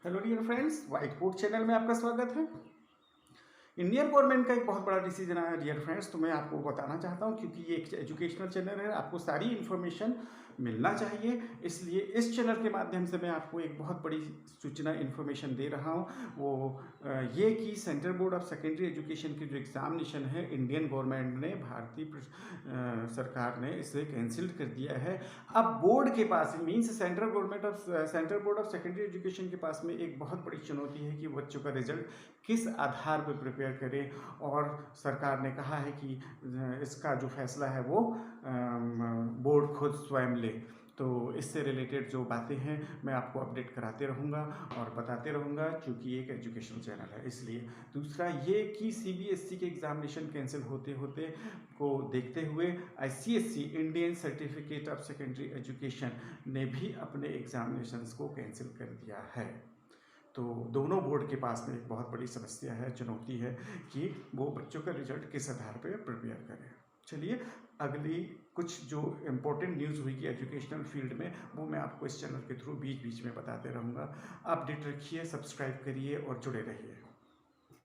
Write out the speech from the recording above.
Hello dear friends, white board channel में आपका स्वागत है। इंडियन गवर्नमेंट का एक बहुत बड़ा डिसीजन आया डियर फ्रेंड्स, तो मैं आपको बताना चाहता हूं क्योंकि ये एक एजुकेशनल चैनल है, आपको सारी इन्फॉर्मेशन मिलना चाहिए। इसलिए इस चैनल के माध्यम से मैं आपको एक बहुत बड़ी सूचना इन्फॉर्मेशन दे रहा हूं। वो ये कि central board of secondary education की जो एग्जामिनेशन है, इंडियन गवर्नमेंट ने, भारतीय सरकार ने इसे कैंसिल कर दिया है। अब बोर्ड के पास means central board of secondary education के पास में एक बहुत बड़ी चुनौती है कि बच्चों का रिजल्ट किस आधार पर प्रिपेयर करें। और सरकार ने कहा है कि इसका जो फैसला है वो बोर्ड खुद स्वयं ले। तो इससे रिलेटेड जो बातें हैं मैं आपको अपडेट कराते रहूँगा और बताते रहूँगा, क्योंकि एक एजुकेशनल चैनल है इसलिए। दूसरा ये कि CBSE के एग्जामिनेशन कैंसिल होते होते को देखते हुए ICSE Indian certificate of secondary education ने भी अपने एग्जामिनेशंस को कैंसिल कर दिया है। तो दोनों बोर्ड के पास में एक बहुत बड़ी समस्या है, चुनौती है कि वो बच्चों का रिजल्ट किस आधार पर प्रिपेयर करें। चलिए, अगली कुछ जो इम्पोर्टेंट न्यूज़ हुई एजुकेशनल फील्ड में वो मैं आपको इस चैनल के थ्रू बीच बीच में बताते रहूँगा। अपडेट रखिए, सब्सक्राइब करिए और जुड़े रहिए।